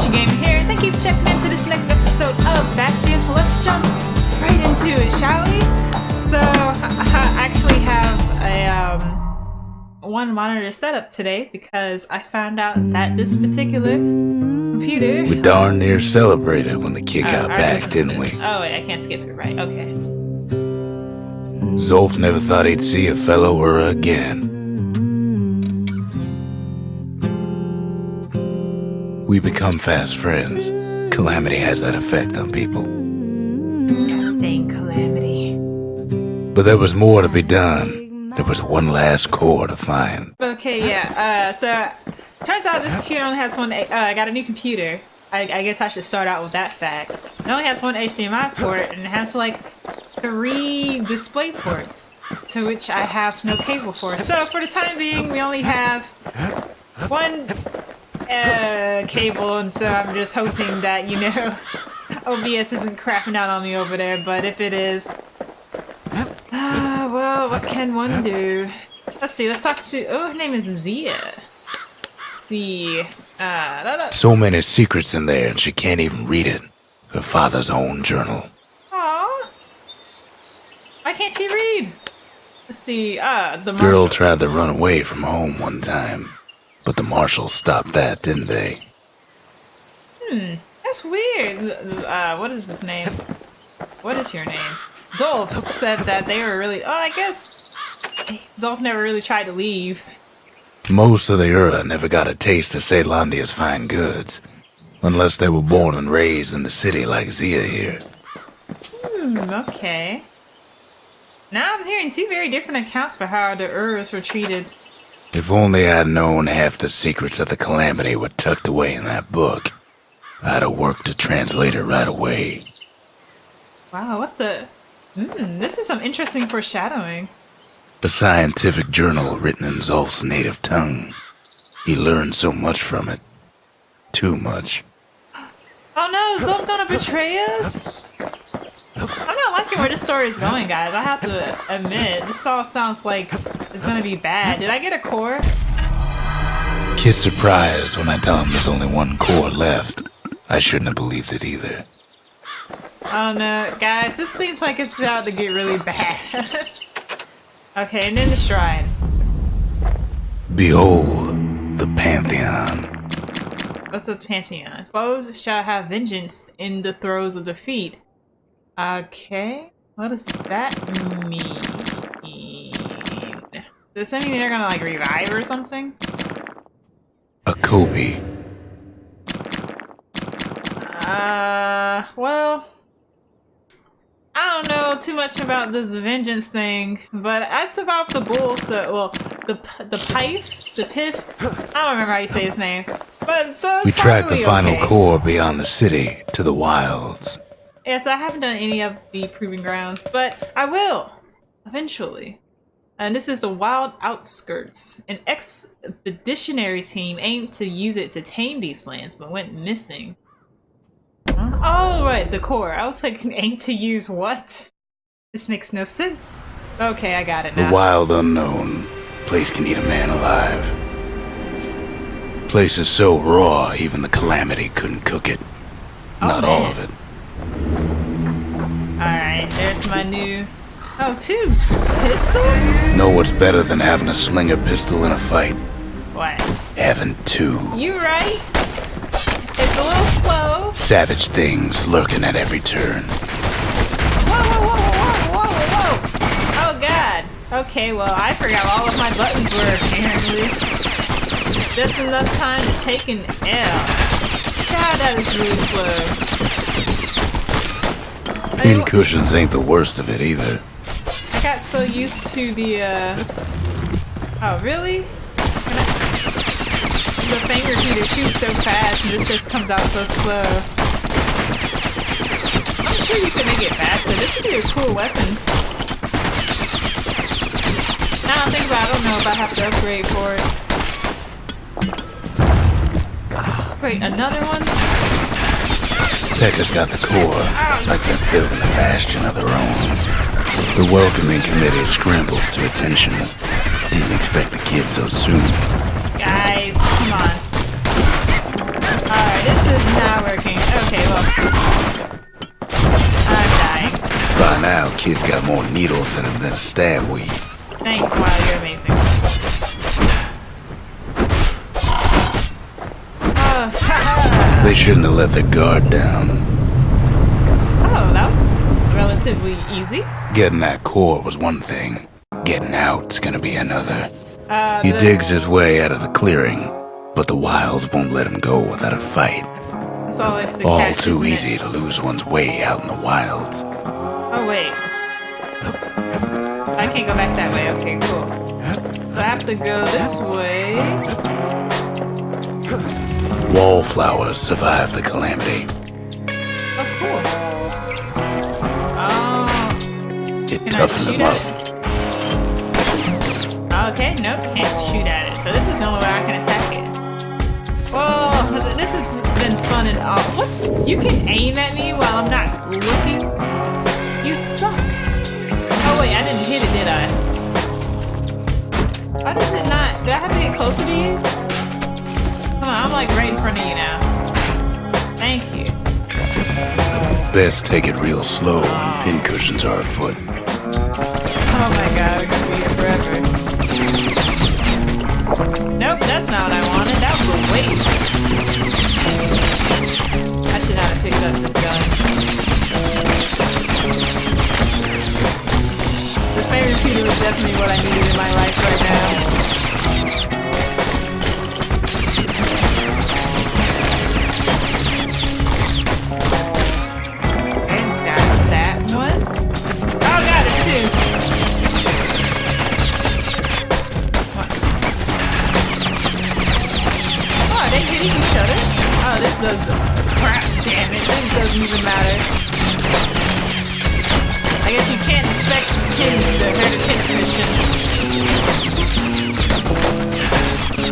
Bastion Gaming here. Thank you for checking into this next episode of Bastion. So let's jump right into it, shall we? So I actually have a one monitor setup today because I found out that this particular computer. We darn near celebrated when the kid got back, didn't we? Oh wait, I can't skip it. Right? Okay. Zolf never thought he'd see a fellow her again. We become fast friends. Calamity has that effect on people. Dang Calamity. But there was more to be done. There was one last core to find. Okay, yeah. So turns out this computer only has one. I got a new computer. I guess I should start out with that fact. It only has one HDMI port and it has like 3 display ports, to which I have no cable for. So for the time being, we only have one cable, and so I'm just hoping that, you know, OBS isn't crapping out on me over there, but if it is, well, what can one do? Let's see, let's talk to, her name is Zia. Let's see, So many secrets in there and she can't even read it. Her father's own journal. Aww. Why can't she read? Let's see, the Girl tried to run away from home one time. But the marshals stopped that, didn't they? That's weird. What is his name? What is your name? Zolf said that they were really... Oh, I guess Zolf never really tried to leave. Most of the Ura never got a taste of Ceylondia's fine goods. Unless they were born and raised in the city like Zia here. Okay. Now I'm hearing 2 very different accounts for how the Uras were treated. If only I'd known half the secrets of the Calamity were tucked away in that book, I'd have worked to translate it right away. Wow, what the... this is some interesting foreshadowing. A scientific journal written in Zolf's native tongue. He learned so much from it. Too much. Oh no, is Zolf gonna betray us? I'm not liking where this story is going, guys. I have to admit, this all sounds like it's gonna be bad. Did I get a core? Kid's surprised when I tell him there's only 1 core left. I shouldn't have believed it either. Oh no, guys, this seems like it's about to get really bad. Okay, and then the shrine. Behold, the Pantheon. What's the Pantheon? Foes shall have vengeance in the throes of defeat. Okay, what does that mean? Does that mean they're gonna like revive or something? A Kobe. Well, I don't know too much about this vengeance thing, but I survived the bull, so, well, the Piff, I don't remember how you say his name, but so it's We tracked the probably final okay. core beyond the city to the wilds. Yes, I haven't done any of the proving grounds, but I will, eventually. And this is the Wild Outskirts. An expeditionary team aimed to use it to tame these lands, but went missing. Huh? Oh, right, the core. I was like, aimed to use what? This makes no sense. Okay, I got it now. The wild unknown. Place can eat a man alive. Place is so raw, even the Calamity couldn't cook it. Not all of it. Alright, there's my new... Oh, 2 pistols? Know what's better than having a slinger pistol in a fight? What? Having 2. You right? It's a little slow. Savage things lurking at every turn. Whoa, whoa, whoa, whoa, whoa, whoa, whoa! Oh god. Okay, well, I forgot all of my buttons were, apparently. Just enough time to take an L. God, that is really slow. Pin cushions ain't the worst of it either. I got so used to the, Oh, really? The finger heater shoots so fast and this just comes out so slow. I'm sure you could make it faster. This would be a cool weapon. Now I think about it, I don't know if I have to upgrade for it. Oh, wait, another one? Pekka's got the core, like they're building a bastion of their own. The welcoming committee scrambles to attention. Didn't expect the kid so soon. Guys, come on. Alright, this is not I'm dying. By now, Kid's got more needles in him than a stab weed. Thanks, wow, you're amazing. They shouldn't have let the guard down. Oh, that was relatively easy. Getting that core was one thing. Getting out's gonna be another. He digs his way out of the clearing, but the wilds won't let him go without a fight. It's always the All catch, too isn't easy it? to lose one's way out in the wilds. Oh, wait. I can't go back that way. Okay, cool. So I have to go this way. Wallflowers survive the calamity. Oh, cool. Oh. It Can I toughened shoot them up. Okay, nope, can't shoot at it. So this is the only way I can attack it. Whoa, this has been fun and all. What? You can aim at me while I'm not looking? You suck. Oh wait, I didn't hit it, did I? Why does it not? Do I have to get closer to you? Come on, I'm like right in front of you now. Thank you. Best take it real slow when pincushions are afoot. Oh my god, we're gonna be here forever. Nope, that's not what I wanted. That was a waste. I should not have picked up this gun. The fire repeater was definitely what I needed in my life right now. And got that one. Oh god, there's two. Oh, they hitting each other. Oh, this does crap. Damn it, this doesn't even matter. I guess you can't expect kids to hurt a pincushion.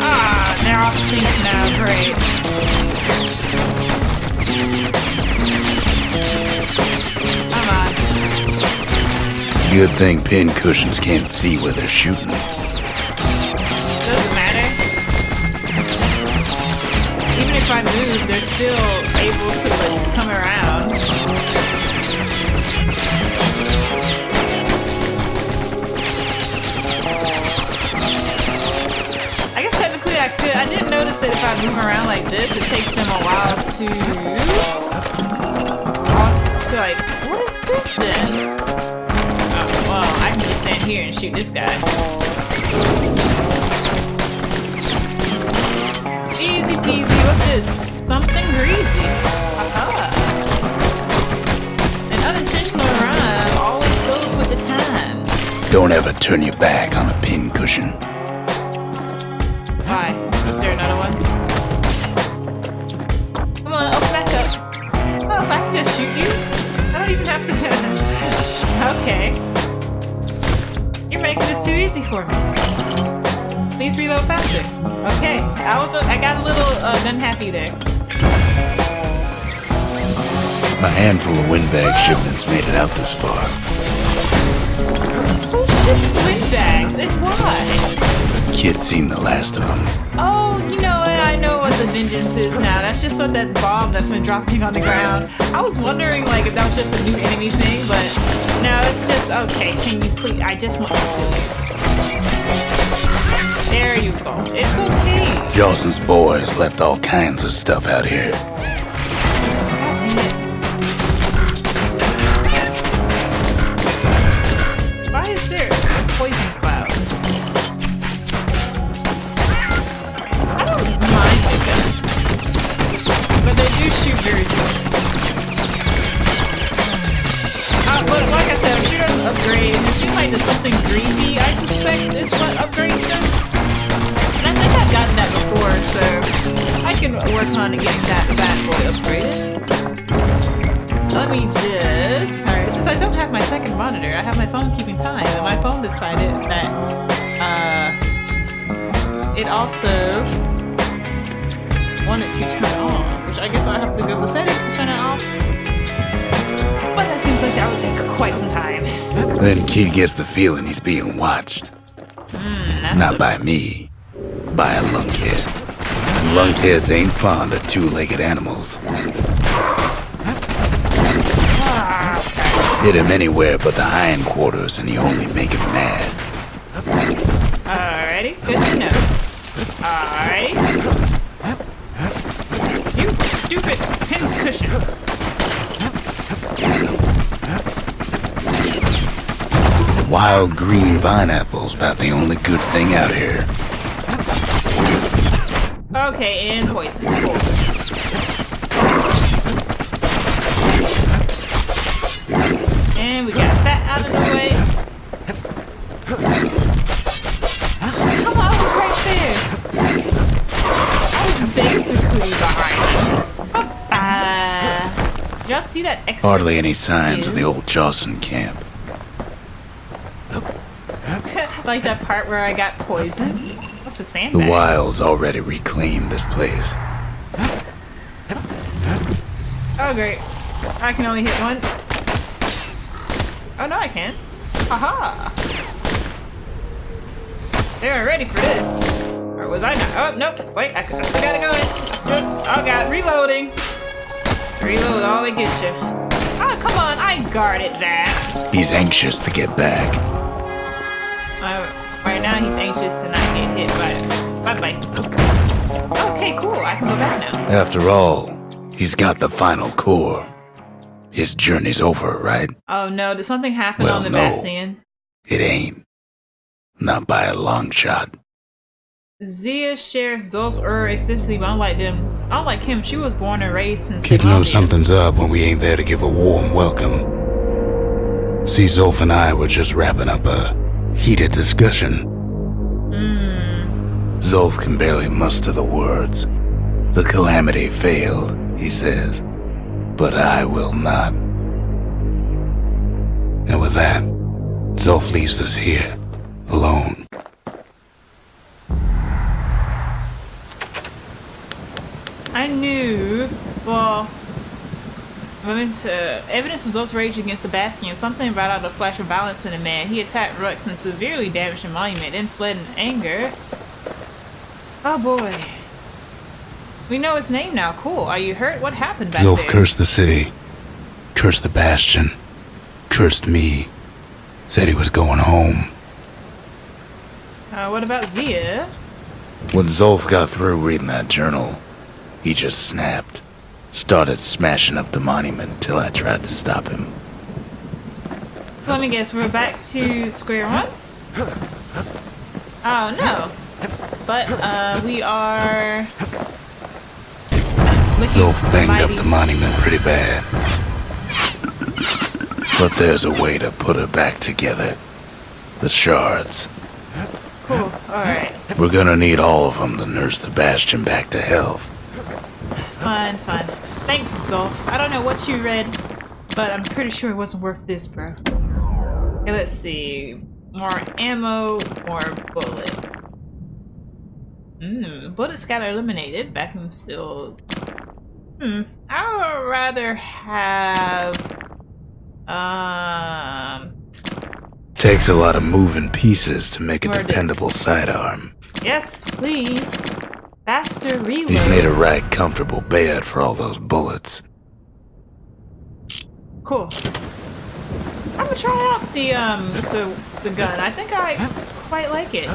Ah, they're off sync now. Great. Come on. Good thing pincushions can't see where they're shooting. Doesn't matter. Even if I move, they're still able to like come around. I guess technically I could. I didn't notice that if I move around like this, it takes them a while to like. What is this then? Oh, well, I can just stand here and shoot this guy. Easy peasy. What's this? Something greasy. Aha. An unintentional rhyme always goes with the times. Don't ever turn your back on a pincushion. Why? Is there another one? Come on, open back up. Oh, so I can just shoot you? I don't even have to. Okay. You're making this too easy for me. Please reload faster. Okay. I got a little unhappy there. A handful of windbag shipments made it out this far. Who ships windbags and why? Kid's seen the last of them. Oh, you know what? I know what the vengeance is now. That's just that bomb that's been dropping on the ground. I was wondering, like, if that was just a new enemy thing, but no, it's just, okay, can you please, I just want to kill you. There you go. It's okay. Jawson's boys left all kinds of stuff out here. God dang it. Why is there a poison cloud? I don't mind the gun, but they do shoot very soon. But like I said, I'm sure there's an upgrade. It seems like there's something greasy, I suspect, is what upgrades them. And I think I've gotten that before, so I can work on getting that bad boy upgraded. Let me just... Alright, since I don't have my second monitor, I have my phone keeping time, and my phone decided that it also wanted to turn on, which I guess I have to go to settings to turn it off. But that seems like that would take quite some time. Then Kid gets the feeling he's being watched. Not by me, by a lunkhead. And lunkheads ain't fond of two-legged animals. Hit him anywhere but the hindquarters and you only make him mad. Alrighty, good to know. Alrighty. You stupid pincushion. Wild green pineapple's about the only good thing out here. Okay, and poison. Cool. And we got that out of the way. Come on, I was right there. I was basically behind him. Did y'all see that extra? Hardly any signs of the old Jawson camp. Like that part where I got poisoned? What's the sandbag? The wilds already reclaimed this place. Oh great. I can only hit one. Oh no, I can't. Haha! They were ready for this. Or was I not? Oh, nope. Wait, I still got it going. Oh god, reloading. Reload all it gets you. Oh, come on, I guarded that. He's anxious to get back. Right now, he's anxious to not get hit by it. Bye-bye. Okay, cool. I can go back now. After all, he's got the final core. His journey's over, right? Oh no, did something happen Well, on the no. Bastion? It ain't. Not by a long shot. Zia shares Zol's existently, but unlike him, she was born and raised in Kid knows Siglandia. something's up when we ain't there to give a warm welcome. See, Zolf and I were just wrapping up a heated discussion. Zolf can barely muster the words. The calamity failed, he says, but I will not. And with that, Zolf leaves us here, alone. I knew, well, evidence of Zol's rage against the Bastion. Something brought out a flash of violence in the man. He attacked Rux and severely damaged the monument, then fled in anger. Oh boy. We know his name now. Cool. Are you hurt? What happened back Zolf there? cursed the city, cursed the Bastion, cursed me, said he was going home. What about Zia? When Zolf got through reading that journal, he just snapped. Started smashing up the monument till I tried to stop him. So let me guess, we're back to square one? Oh no. But we are Zolf banged up the monument pretty bad. But there's a way to put her back together. The shards. Cool, alright. We're gonna need all of them to nurse the Bastion back to health. Fun. Thanks, Zolf. I don't know what you read, but I'm pretty sure it wasn't worth this, bro. Okay, let's see. More ammo, more bullet. Bullets got eliminated. Vacuum sealed. I would rather have Takes a lot of moving pieces to make a Where dependable sidearm. yes, please. Faster reload. He's made a right comfortable bed for all those bullets. Cool. I'm gonna try out the gun. I think I quite like it.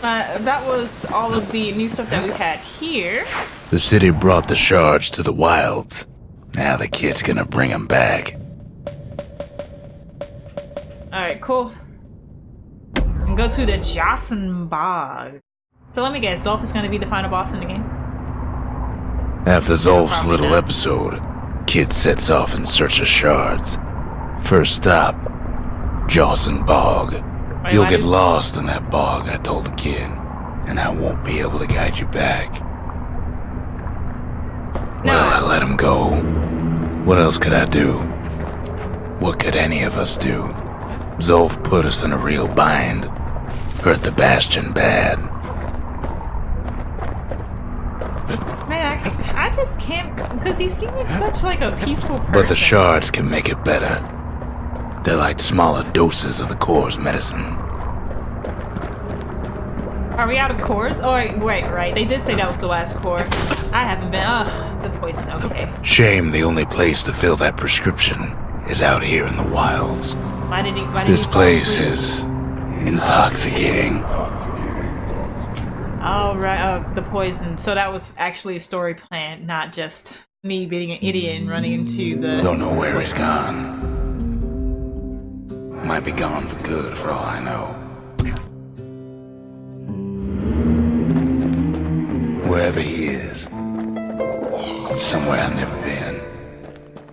That was all of the new stuff that we had here. The city brought the shards to the wilds. Now the kid's gonna bring them back. Alright, cool. And go to the Jawson Bog. So let me guess, Zolf is gonna be the final boss in the game? After Zolf's little episode, kid sets off in search of shards. First stop, Jawson Bog. Wait, You'll why get did- lost in that bog, I told the kid, and I won't be able to guide you back. Well, I let him go. What else could I do? What could any of us do? Zolf put us in a real bind. Hurt the Bastion bad. Man, I just can't, because he seemed like such like a peaceful person. But the shards can make it better. They're like smaller doses of the core's medicine. Are we out of cores? Oh, right. They did say that was the last core. I haven't been. Ugh, the poison. Okay. Shame the only place to fill that prescription is out here in the wilds. Why did he This fall place asleep? is intoxicating. Oh, right. The poison. So that was actually a story plan, not just me being an idiot and running into the... Don't know where he's gone. Might be gone for good for all I know. Wherever he is, somewhere I've never been.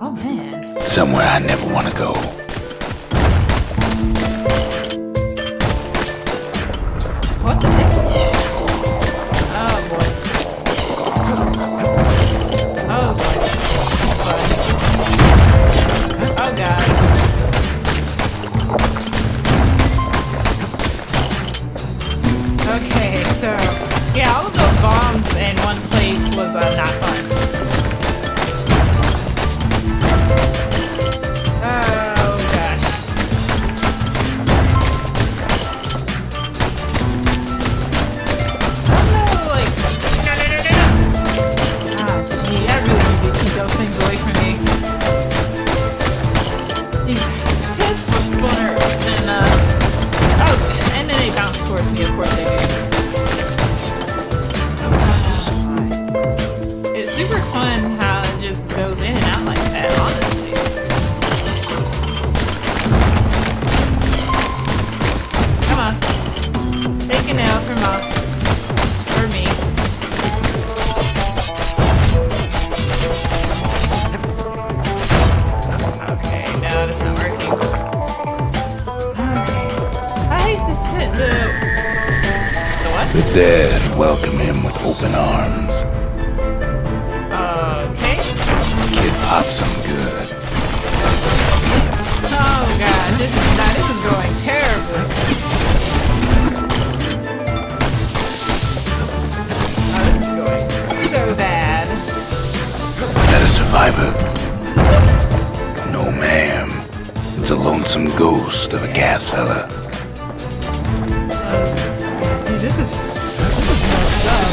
Oh, man. Somewhere I never want to go. What the heck? Oh, boy. Oh, boy. This is fun. Oh, God. Okay, so... yeah, all of those bombs in one place was not fun. Oh gosh. Oh no, like... no. Ah, gee, I really need to keep those things away from me. Jeez, this was funner than, oh, and then they bounce towards me, of course they do. It's super fun how it just goes in and out like that, honestly. Come on. Take an L for Mom. For me. Okay, no, that's not working. Okay. I hate to sit the what? The dead welcome him with open arms. Okay. Kid pops him good. Oh god, this is going terribly. Oh, this is going so bad. That a survivor? No, ma'am. It's a lonesome ghost of a gas fella. Dude, this is messed up.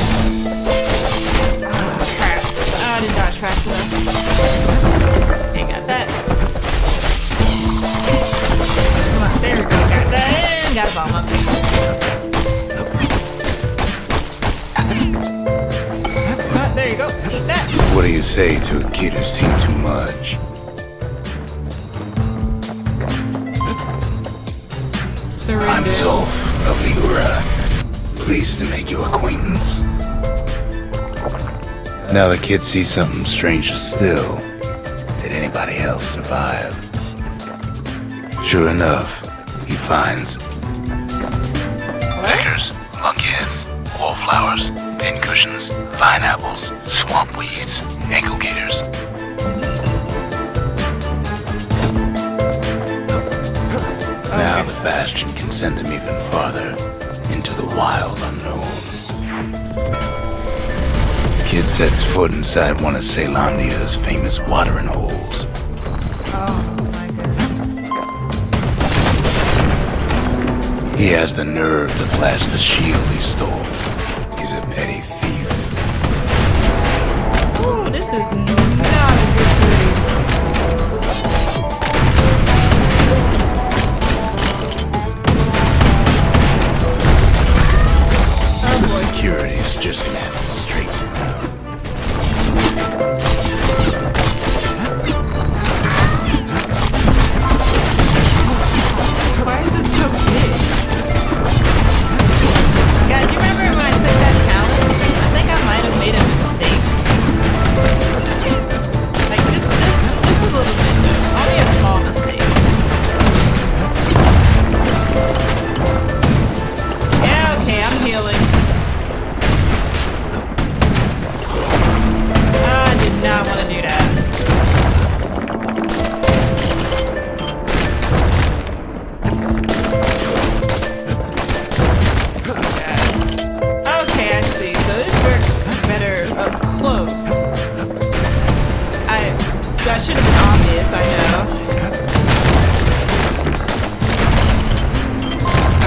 Oh, crap. I didn't dodge fast enough. Okay, got that. Come on, there we go. Got that. And got a bomb up. Oh, there you go. Eat that. What do you say to a kid who's seen too much? Surrender. I'm Zolf of Liura. Pleased to make your acquaintance. Now the kid sees something stranger still. Did anybody else survive? Sure enough, he finds bears, lunkheads, wallflowers, pincushions, pineapples, swamp weeds, ankle gators. Now the Bastion can send him even farther into the wild unknown. The kid sets foot inside one of Ceylondia's famous watering holes. Oh my goodness. He has the nerve to flash the shield he stole. He's a petty thief. Ooh, this is not a good dream. The security's just gonna have to straighten him out. Why is it so big? God, do you remember when I took that challenge? I think I might have made a mistake. Like just a little bit though. Only a small mistake. Yeah, okay, I'm healing. I did not want to do that. Okay, I see. So this works better up close. That should have been obvious, I know.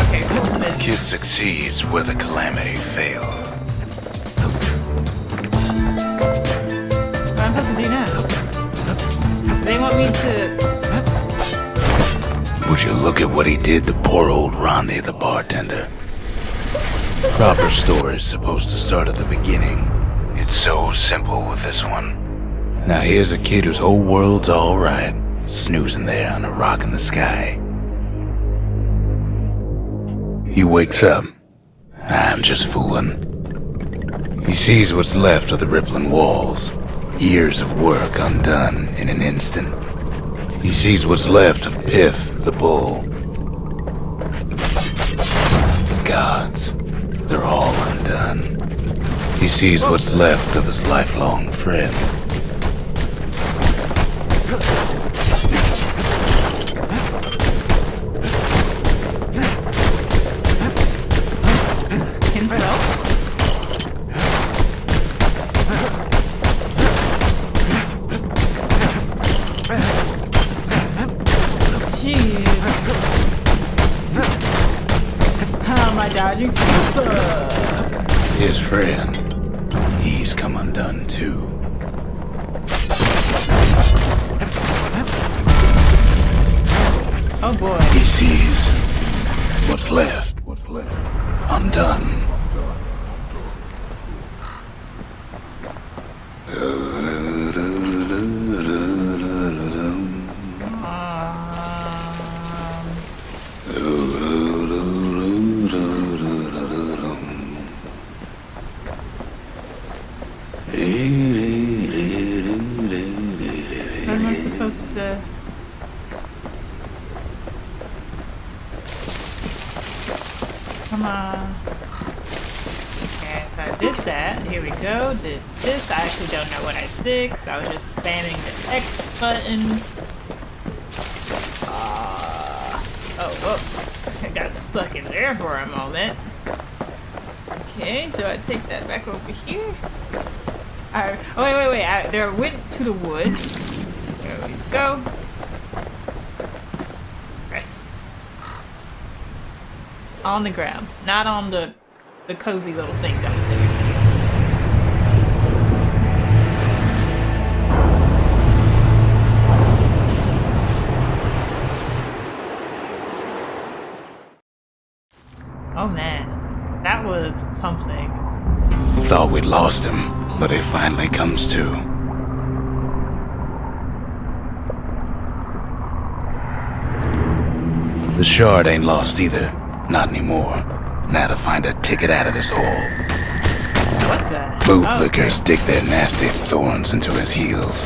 Okay, cool. This. Kid succeeds where the calamity failed. What am I supposed to do now? They want me to... Would you look at what he did to poor old Rondi, the bartender? Proper story's supposed to start at the beginning. It's so simple with this one. Now here's a kid whose whole world's alright, snoozing there on a rock in the sky. He wakes up. I'm just fooling. He sees what's left of the rippling walls. Years of work undone in an instant. He sees what's left of Piff, the bull. The gods, they're all undone. He sees what's left of his lifelong friend. His friend, he's come undone too. Oh boy. He sees what's left undone. What am I supposed to... Come on. Okay, so I did that. Here we go. Did this. I actually don't know what I did because I was just spamming the X button. Oh, I got stuck in there for a moment. Okay, do I take that back over here? Oh, wait. There went to the wood. There we go. Press. On the ground, not on the cozy little thing that was there. Oh man, that was something. Thought we'd lost him, but he finally comes to. The shard ain't lost either. Not anymore. Now to find a ticket out of this hole. What the? Bootlickers dig their nasty thorns into his heels.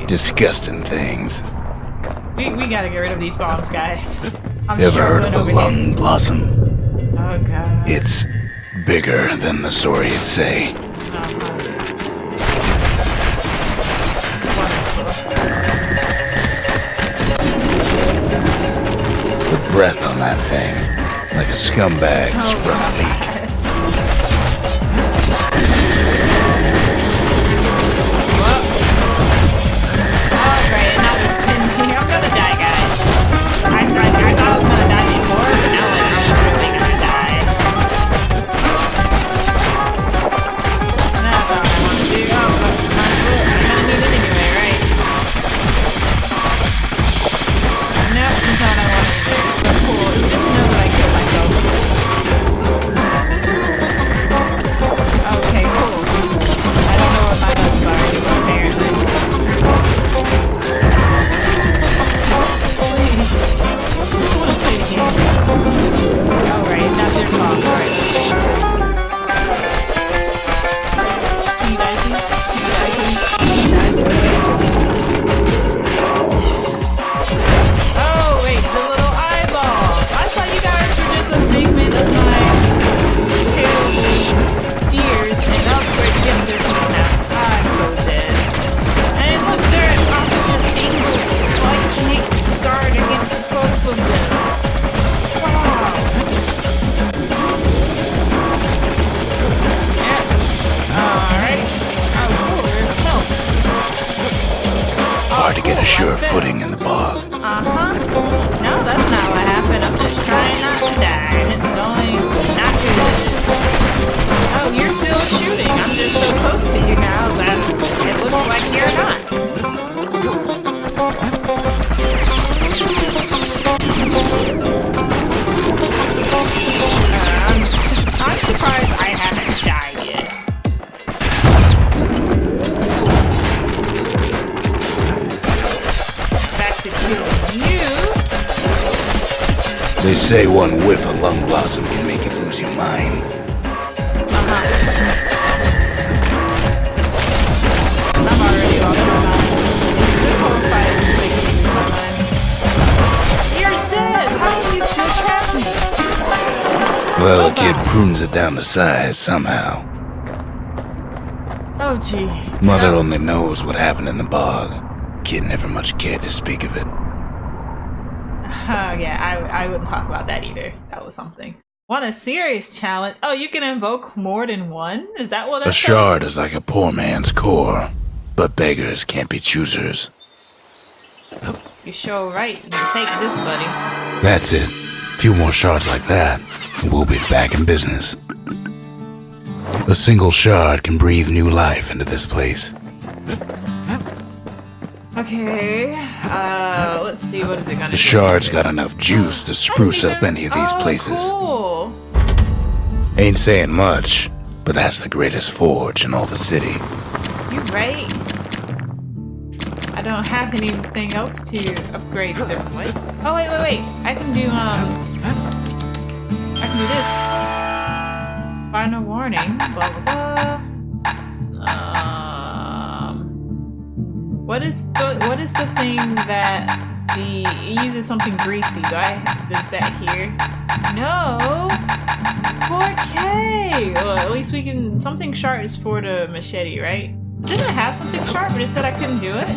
Disgusting things. We gotta get rid of these bombs, guys. I'm Ever heard of the lung blossom? Oh god. It's bigger than the stories say. The breath on that thing, like a scumbag sprung a leak. Alright, now this pin here. I'm gonna die, guys. I thought I was gonna die before, but now I'm really gonna die. That's all I want to do. Oh, but I'm gonna need it anyway, right? No, it's not what I want to do. But cool. It's good to know that I killed myself. Okay, cool. I don't know what my buttons are anymore, apparently. Please. I just want to play the game. Alright, that's your fault. Alright. Can you die, please? Can you die, please? Can you die, please? Oh, wait, the little eyeballs. I thought you guys were just a figment of my terrible ears. And upgrade again, there's one now. I'm so dead. And look, they're at opposite angles, so I can't guard against both of them. Wow. Yeah. Alright. Oh, cool, there's milk. Hard to get a sure footing in the bog. Uh-huh. No, that's not what happened. I'm just trying not to die, and it's going not good. Oh, you're still shooting. I'm just so close to you now that it looks like you're not. say one whiff of lung blossom can make you lose your mind. I'm already off my mind. This whole fight is making me lose my mind. You're dead! How can you still trap me? Well, a kid prunes it down to size somehow. Oh, gee. Mother only knows what happened in the bog. Kid never much cared to speak of it. Yeah, I wouldn't talk about that either. That was something. Want a serious challenge? Oh, you can invoke more than one? Is that what that's A shard is like a poor man's core, but beggars can't be choosers. You sure right. You can take this, buddy. That's it. Few more shards like that, and we'll be back in business. A single shard can breathe new life into this place. Okay, let's see, what is it gonna do? The shard's got enough juice to spruce up any of these places. Cool. Ain't saying much, but that's the greatest forge in all the city. You right. I don't have anything else to upgrade with it. What? Oh, wait. I can do this. Final warning, blah, blah, blah. What is the thing that it uses something greasy? Is that here? No! 4K! Well, at least we can, something sharp is for the machete, right? Didn't I have something sharp, but it said I couldn't do it?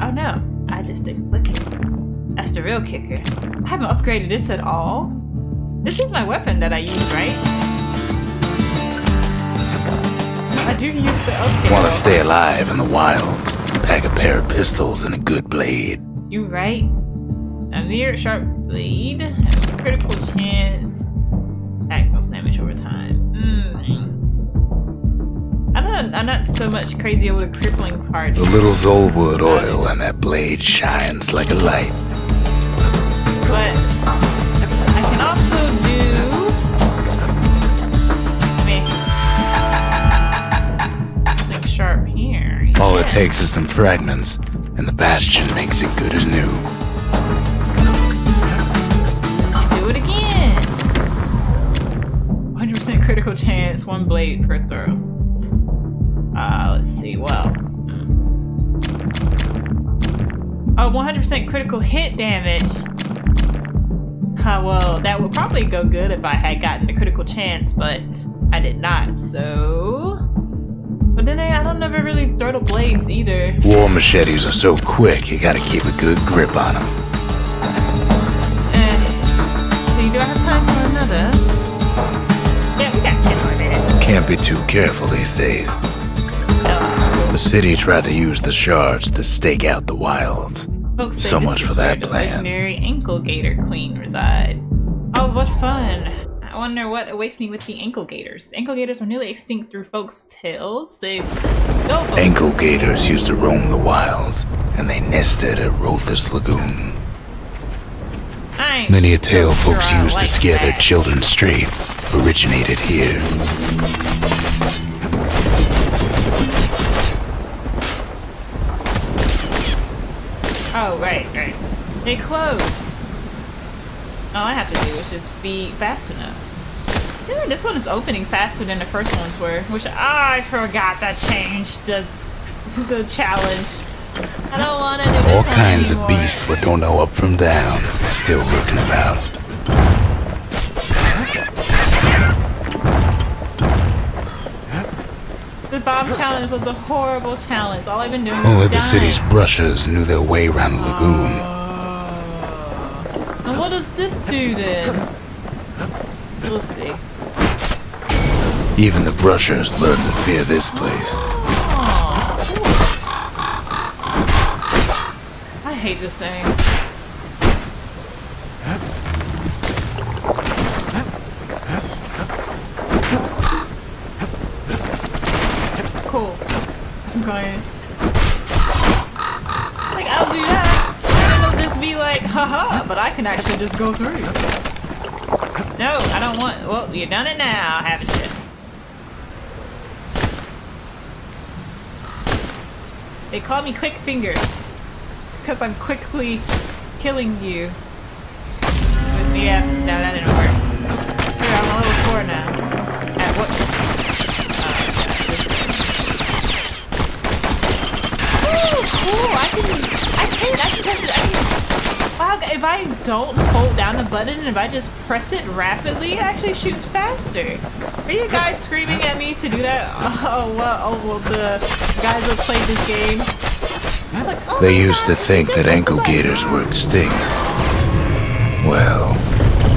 Oh no, I just didn't click it. That's the real kicker. I haven't upgraded this at all. This is my weapon that I use, right? I do use the upgrade. Want to stay alive in the wilds? Pack a pair of pistols and a good blade. You right. A mere sharp blade and a critical chance. Attack most damage over time. I'm not so much crazy over the crippling part. The little Zolwood oil and that blade shines like a light. But I can also do. Something sharp here. Yeah. All it takes is some fragments, and the Bastion makes it good as new. Do it again. 100% critical chance, one blade per throw. Let's see. Well. Oh, 100% critical hit damage. Well, that would probably go good if I had gotten the critical chance, but I did not, so... But then I don't never really throw the blades either. War machetes are so quick, you gotta keep a good grip on them. See, do I have time for another? Yeah, we got 10 more minutes. Can't be too careful these days. The city tried to use the shards to stake out the wilds. Folks say So this much is for where that the plan. legendary Ankle Gator Queen resides. Oh, what fun! I wonder what awaits me with the Ankle Gators. Ankle Gators were nearly extinct through folks' tales. Say, go folks. Ankle gators used to roam the wilds, and they nested at Rothus Lagoon. Many a tale folks used to scare their children straight originated here. Oh, right. They close. All I have to do is just be fast enough. It seems like this one is opening faster than the first ones were, which I forgot that changed the challenge. I don't want to do this All one kinds anymore. of beasts what don't know up from down, still lurking about. The bomb challenge was a horrible challenge. All I've been doing Only is the dying. city's brushers knew their way around the lagoon. And what does this do then? We'll see. Even the brushers learned to fear this place. I hate this thing. Cool. I'm going. Like, I'll do that. And it'll just be like, haha, but I can actually just go through. No, I don't want. Well, you've done it now, haven't you? They call me Quick Fingers because I'm quickly killing you. Yeah, no, that didn't work. Here, I'm a level 4 now. At what? Ooh, cool! I can press it. Wow, if I don't hold down the button and if I just press it rapidly, it actually shoots faster. Are you guys screaming at me to do that? Oh, well, the guys who played this game. It's like, oh They used to think that ankle gators were extinct. Well,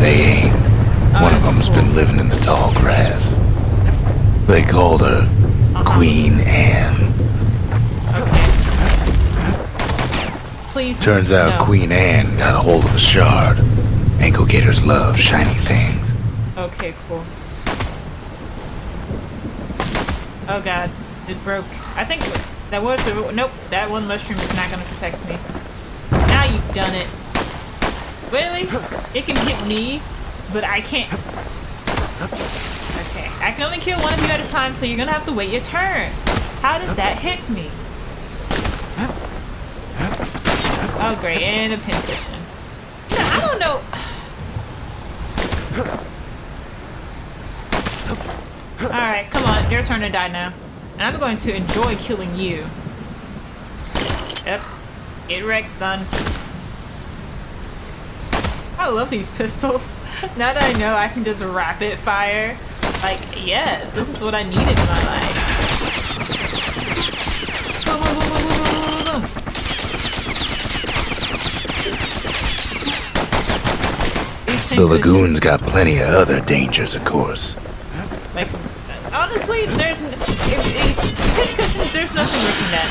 they ain't. One of them's been living in the tall grass. They called her Queen Anne. Okay. Please. Turns out no. Queen Anne got a hold of a shard. Ankle gators love shiny things. Okay, cool. Oh god, it broke. I think that was the. Nope, that one mushroom is not gonna protect me. Now you've done it. Really? It can hit me, but I can't. Okay, I can only kill one of you at a time, so you're gonna have to wait your turn. How did that hit me? Oh great, and a pincushion. You know, I don't know. Alright, come on, your turn to die now. And I'm going to enjoy killing you. Yep. Get wrecked, son. I love these pistols. Now that I know I can just rapid fire. Like, yes, this is what I needed in my life. Whoa, whoa, whoa, whoa, whoa, whoa, whoa. The lagoon's got plenty of other dangers, of course. Like, honestly, there's pincushions. There's nothing worse than that.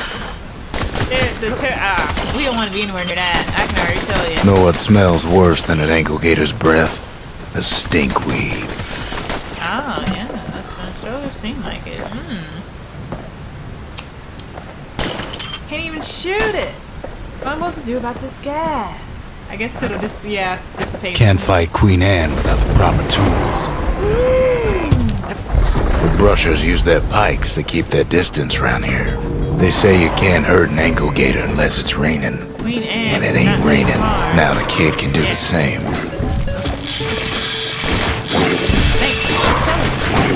We don't want to be anywhere near that. I can already tell you. Know what smells worse than an ankle gator's breath? The stinkweed. Oh yeah, that's gonna sure seem like it. Can't even shoot it. What am I supposed to do about this gas? I guess it'll just dissipate. Can't fight Queen Anne without the proper tools. The brushers use their pikes to keep their distance around here. They say you can't hurt an ankle gator unless it's raining. Queen Anne, And it ain't raining. Now the kid can do the same. Thanks.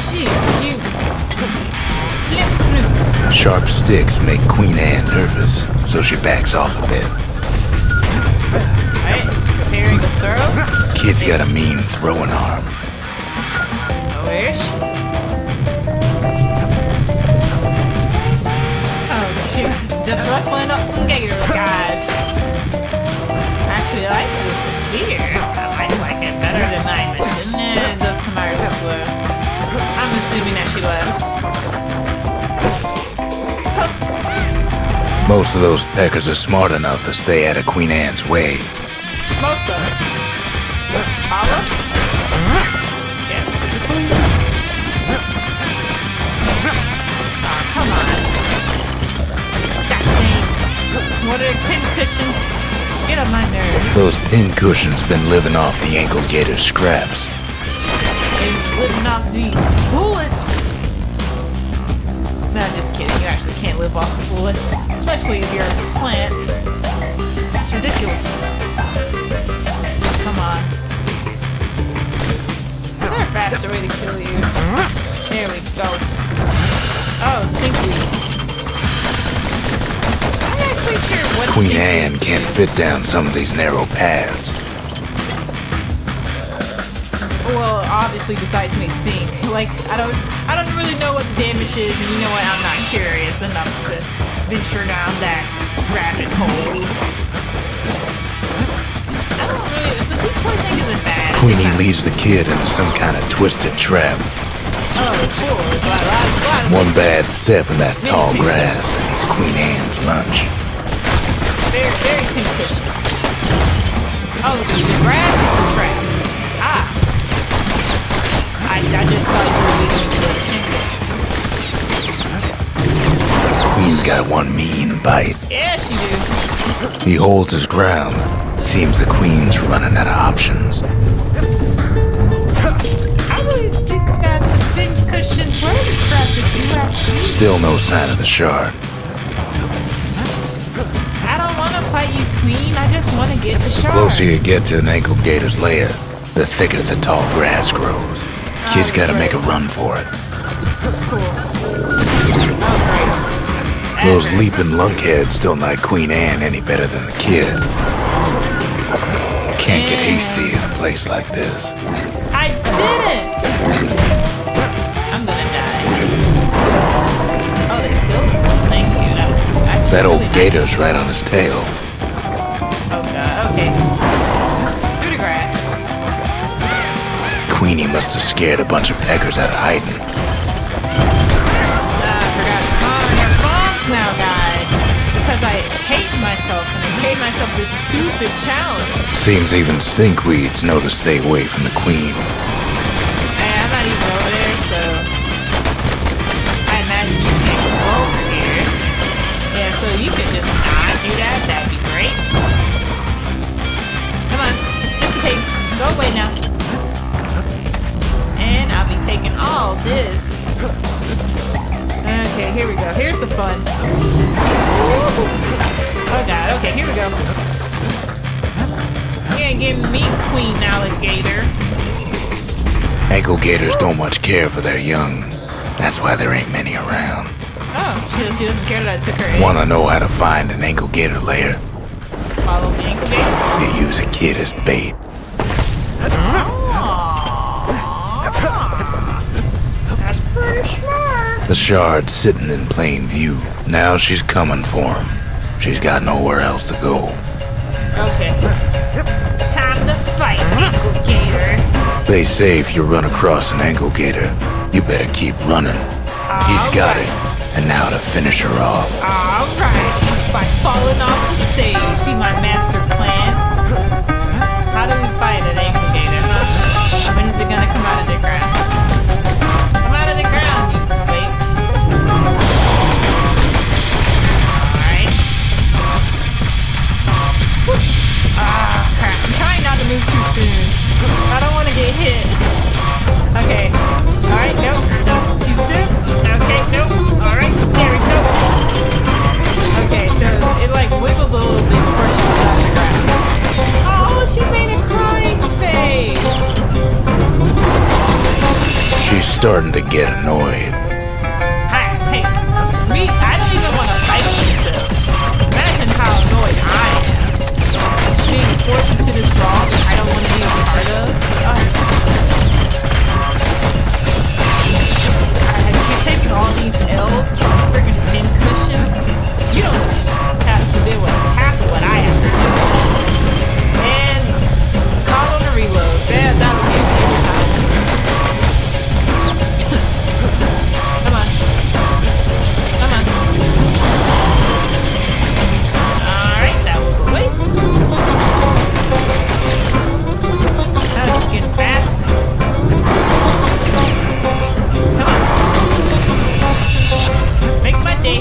Shit, you. Sharp sticks make Queen Anne nervous, so she backs off a bit. Alright, preparing to throw. Kid's got a mean throwing arm. I wish. Oh shoot, just rustling up some gators, guys. Actually, I like this spear. I like it better than mine. It does come out real slow. I'm assuming that she left. Most of those peckers are smart enough to stay out of Queen Anne's way. Most of it. Follow? Yeah. Oh, come on. God dang. What are pincushions? Get on my nerves. Those pin cushions been living off the ankle gator's scraps. And living off these bullets. No, just kidding. You actually can't live off of bullets. Especially if you're a plant. That's ridiculous. Come on. Is there a faster way to kill you? There we go. Oh, stinkweeds. I'm not actually sure what Queen stinkweeds Anne can't do. fit down some of these narrow paths. Well, obviously, besides me stink. Like, I don't really know what the damage is, and you know what? I'm not curious enough to venture down that rabbit hole. I don't really. The decoy thing isn't bad. Queenie leads the kid into some kind of twisted trap. Oh, cool. There's a lot of One bad step in that tall grass, and it's Queen Anne's lunch. very, very pincushion. Oh, the grass is a trap. Ah. I just thought you were leading to the pincushion. Queen's got one mean bite. Yes, you do. He holds his ground. Seems the Queen's running out of options. pincushions. Where are the traps if you ask me? Still no sign of the shard. I don't want to fight you, Queen. I just want to get the shard. The closer you get to an ankle gator's lair, the thicker the tall grass grows. Kid's gotta make a run for it. Cool. Oh, great. Those leaping lunkheads don't like Queen Anne any better than the kid. Can't get hasty in a place like this. I didn't! I'm gonna die. Oh, they killed him. Thank you. That was actually That old really gator's nice. right on his tail. Oh god, okay. Through the grass. Queenie must have scared a bunch of peckers out of hiding. I forgot. Your bombs now, guys. Because I hate myself and I gave myself this stupid challenge. Seems even stinkweeds know to stay away from the queen. And I'm not even over there, so I imagine you can't go over here. Yeah, so you can just not do that. That'd be great. Come on, dissipate. Go away now. And I'll be taking all this. Okay, here we go. Here's the fun. Oh god, okay, here we go. You ain't getting me, Queen Alligator. Ankle gators don't much care for their young. That's why there ain't many around. Oh, she doesn't care that I took her in. Wanna know how to find an ankle gator lair? Follow the ankle gator. You use a kid as bait. That's pretty smart. The shard's sitting in plain view. Now she's coming for him. She's got nowhere else to go. Okay. Time to fight, ankle gator. They say if you run across an ankle gator, you better keep running. He's got it. And now to finish her off. Alright. By falling off the stage. See my master plan? How do we fight an ankle gator, huh? When is it gonna come out of the ground? Come out of the ground, you wait. Alright. Ah, crap. I'm trying not to move too soon. I don't want to get hit. Okay. Alright, nope. That's too soon. Okay, nope. Alright, there we go. Okay, so it like wiggles a little bit before she comes out of the ground. Oh, she made a crying face. She's starting to get annoyed. Hey, I don't even want to fight myself. Imagine how annoyed I am. Being forced into this brawl that I don't want to be a part of. You're taking all these L's from freaking pin cushions. You don't have to deal with half of what I have to do. And call on a reload. That'll give me every time. Come on. Come on. Alright, that was a waste. That was getting fast. Come on. Make my day.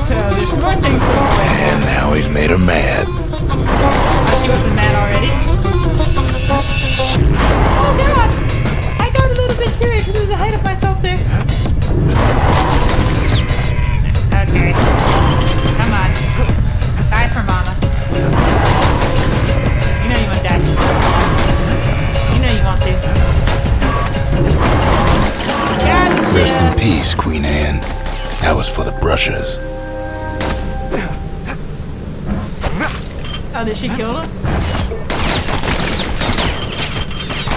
So there's more things to play. And now he's made her mad. Oh, she wasn't mad already. Oh god! I got a little bit too ahead of myself there. Okay. Come on. Die for mama. You know you want to die. You know you want to. Gotcha. Rest in peace, Queen Anne. That was for the brushers. Oh, did she kill him?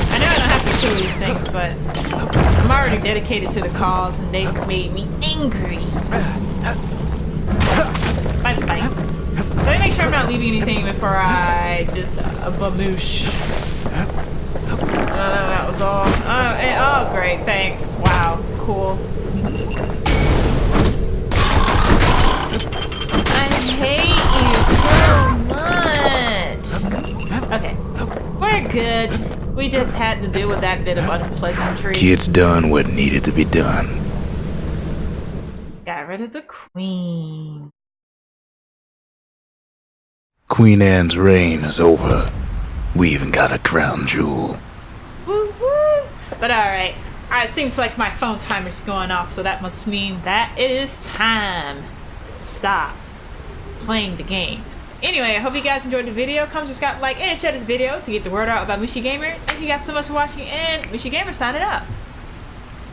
I know I don't have to kill these things, but I'm already dedicated to the cause and they made me angry. Bye bye. Let me make sure I'm not leaving anything before I just baboosh. That was all. Oh, great. Thanks. Wow. Cool. I hate you so much. Okay. We're good. We just had to deal with that bit of unpleasantry. Kid's done what needed to be done. Got rid of the queen. Queen Anne's reign is over. We even got a crown jewel. Woo woo! But alright. It seems like my phone timer's going off, so that must mean that it is time to stop playing the game. Anyway, I hope you guys enjoyed the video. Come subscribe, like, and share this video to get the word out about Mushi Gamer. Thank you guys so much for watching, and Mushi Gamer signing up.